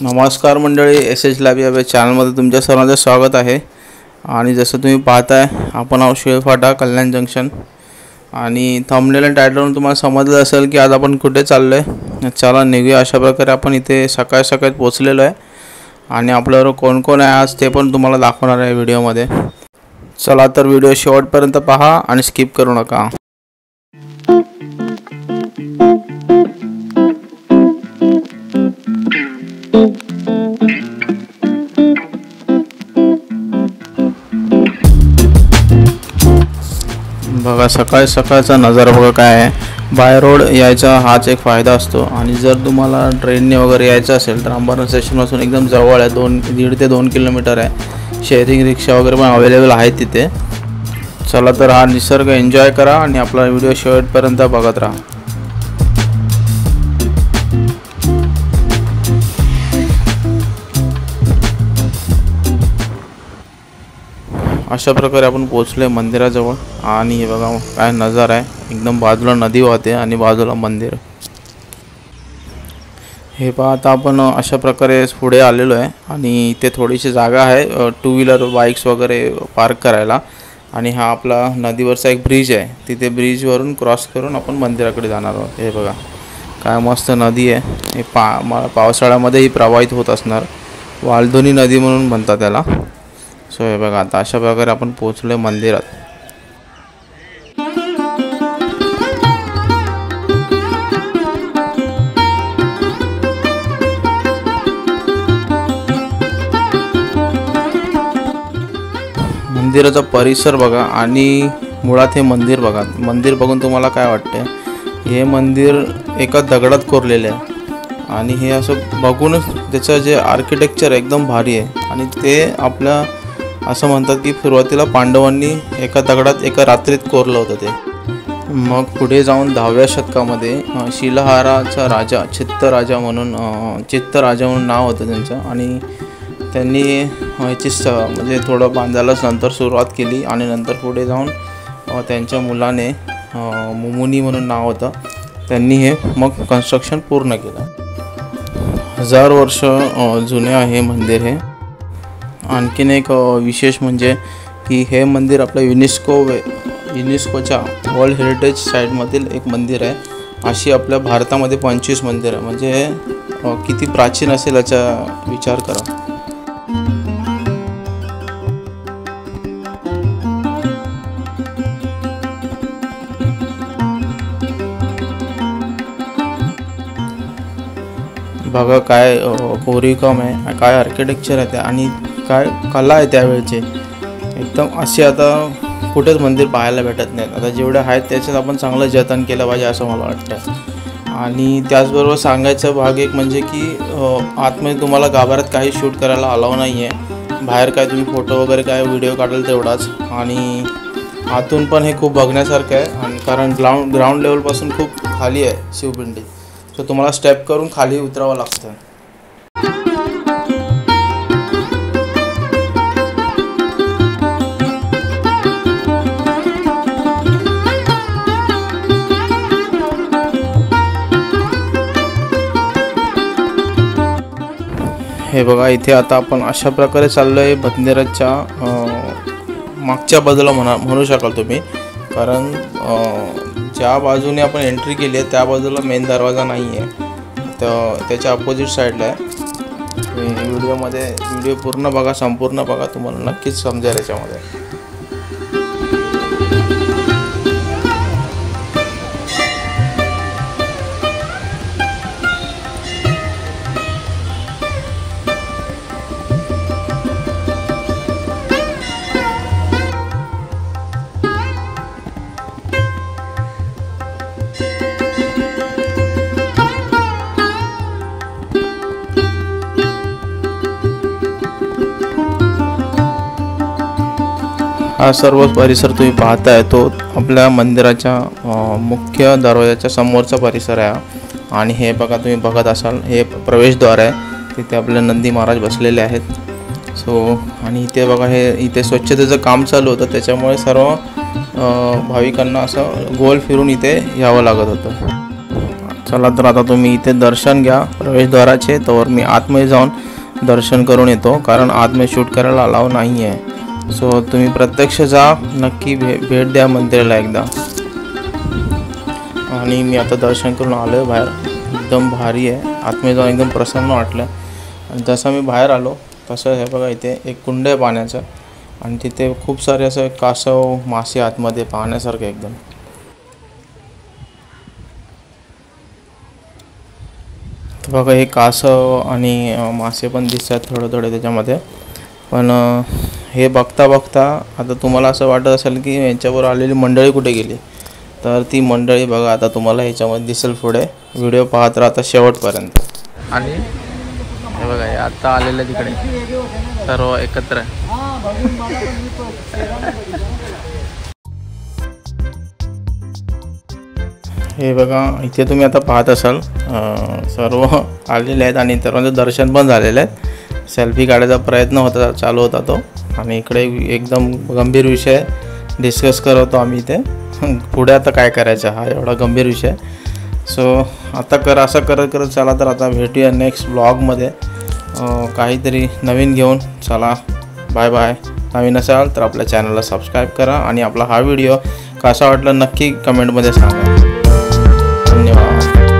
नमस्कार मंडळी, S lab या चॅनलमध्ये तुमच्या सर्वांचं स्वागत आहे। आणि जसं तुम्ही पाहताय आपण आहोत शिळफाटा कल्याण जंक्शन आणि थंबनेल आणि टायटलवरून तुम्हाला समजलं असेल की आज आपण कुठे चाललोय। चला निघूया। अशा प्रकारे आपण इथे सकाळी पोहोचलेलो आहे आणि आपल्यावर कोण कोण आहे आज ते पण तुम्हाला दाखवणार आहे व्हिडिओमध्ये। चला तर व्हिडिओ शेवटपर्यंत पहा आणि स्किप करू नका। बघा सकाळचा नजारा बघा काय आहे। बाय रोड यायचा हाच एक फायदा असतो आणि जर तुम्हाला ट्रेनने वगैरे यायचं असेल तर अंबरनाथ स्टेशनपासून एकदम जवळ आहे, 1.5 ते 2 किलोमीटर आहे। शेअरिंग रिक्षा वगैरे पण अवेलेबल आहेत तिथे। चला तर हा निसर्ग एन्जॉय करा आणि आपला व्हिडिओ शेवटपर्यंत बघत राहा। अशा प्रकारे आपण पोहोचलोय मंदिराजवळ आणि हे बघा काय नजारा आहे। एकदम बाजूला नदी वाहते आणि बाजूला मंदिर। हे पहा आता आपण अशा प्रकारे पुढे आलेलो आहे आणि इथे थोडीशी जागा आहे 2 व्हीलर बाइक्स वगैरे पार्क करायला। आणि हा आपला नदीवरचा एक ब्रिज आहे, तिथे ब्रिजवरून क्रॉस करून आपण मंदिराकडे जाणार आहोत। हे बघा काय मस्त नदी आहे। हे पावसाळ्यामध्ये ही प्रवाहित होत असणार, वालधुनी नदी म्हणून म्हणतात त्याला। सो हे बघा आता अशा प्रकारे आपण पोहोचलोय मंदिरात। मंदिराचा परिसर बघा आणि मुळात हे मंदिर बघा। मंदिर बघून तुम्हाला काय वाटतंय? हे मंदिर एका दगडात कोरलेले आहे आणि हे असं बघूनच त्याचं जे आर्किटेक्चर एकदम भारी आहे। आणि ते आपल्या असं म्हणतात की सुरुवातीला पांडवांनी एका दगडात एका रात्रीत कोरलं होतं ते। मग पुढे जाऊन 10व्या शतकामध्ये शिलाहाराचा राजा चित्तराजा म्हणून नाव होतं त्यांचं आणि त्यांनी याची म्हणजे थोडं बांधायलाच नंतर सुरुवात केली आणि नंतर पुढे जाऊन त्यांच्या मुलाने मुमुनी म्हणून नाव होतं, त्यांनी हे मग कन्स्ट्रक्शन पूर्ण केलं। 1000 वर्ष जुने आहे मंदिर हे। आणखीन एक विशेष म्हणजे की हे मंदिर आपलं युनेस्कोच्या वर्ल्ड हेरिटेज साईटमधील एक मंदिर आहे। अशी आपल्या भारतामध्ये 25 मंदिर आहे, म्हणजे किती प्राचीन असेल याचा विचार करा। बघा काय कोरीवकाम आहे, काय आर्किटेक्चर आहे ते आणि काय कला आहे त्यावेळचे। एकदम असे आता कुठेच मंदिर पाहायला भेटत नाहीत। आता जेवढे आहेत त्याच्यात आपण चांगलं जतन केलं पाहिजे असं मला वाटतं। आणि त्याचबरोबर सांगायचा भाग एक म्हणजे की आतमध्ये तुम्हाला गाभाऱ्यात काही शूट करायला अलाव नाही आहे। बाहेर काय तुम्ही फोटो वगैरे काय व्हिडिओ काढाल तेवढाच। आणि आतून पण हे खूप बघण्यासारखं आहे आणि कारण ग्राउंड लेवलपासून खूप खाली आहे शिवपिंडी, तर तुम्हाला स्टेप करून खाली उतरावं लागतं। हे बघा इथे आता आपण अशा प्रकारे चाललोय मंदिराच्या मागच्या बाजूला म्हणू शकाल तुम्ही, कारण ज्या बाजूने आपण एंट्री केली आहे त्या बाजूला मेन दरवाजा नाही आहे, तर त्याच्या अपोजिट साईडला आहे। व्हिडिओ पूर्ण बघा, संपूर्ण बघा, तुम्हाला नक्कीच समजेल याच्यामध्ये। हा सर्व परिसर तुम्ही पाहताय तो आपल्या मंदिराच्या मुख्य दरवाजाच्या समोरचा परिसर आहे। आणि हे बघा तुम्ही बघत असाल हे प्रवेशद्वार आहे, तिथे आपले नंदी महाराज बसलेले आहेत। सो आणि इथे बघा हे इथे स्वच्छतेचं काम चालू होतं, त्याच्यामुळे सर्व भाविकांना असं गोल फिरून इथे यावं लागत होतं। चला तर आता तुम्ही इथे दर्शन घ्या प्रवेशद्वाराचे, तर मी आतमध्ये जाऊन दर्शन करून येतो, कारण आतमध्ये शूट करायला अलाव नाही आहे. सो तुम्ही प्रत्यक्ष जा, नक्की भेट द्या मंदिराला एकदा. आणि मी आता दर्शन करून आलो आहे बाहेर. एकदम भारी आहे, आतमध्ये जाऊन एकदम प्रसन्न वाटलं. आणि जसं मी बाहेर आलो तसं हे बघा, इथे एक कुंड आहे पाण्याचं आणि तिथे खूप सारे असं कासव मासे आतमध्ये पाहण्यासारखे एकदम. तर बघा हे कासव आणि मासे पण दिसतात थोडे थोडे त्याच्यामध्ये. पण हे बघता बघता आता तुम्हाला असं वाटत असेल की यांच्यावर आलेली मंडळी कुठे गेली, तर ती मंडळी बघा आता तुम्हाला ह्याच्यामध्ये दिसेल पुढे. व्हिडिओ पाहत राहता शेवटपर्यंत. आणि हे बघा हे आता आलेलं तिकडे सर्व एकत्र. हे बघा इथे तुम्ही आता पाहत असाल सर्व आलेले आहेत आणि सर्वांचं दर्शन पण झालेलं आहे. सेल्फी काढायचा प्रयत्न चालू होता तो. आणि इकडे एकदम गंभीर विषय डिस्कस करत होतो आम्ही इथे, पुढे आता काय करायचं, हा एवढा गंभीर विषय. सो आता असं करत चला तर आता भेटूया नेक्स्ट ब्लॉगमध्ये काहीतरी नवीन घेऊन. चला बाय बाय. नवीन असाल तर आपल्या चॅनलला सबस्क्राईब करा आणि आपला हा व्हिडिओ कसा वाटला नक्की कमेंटमध्ये सांगा. धन्यवाद.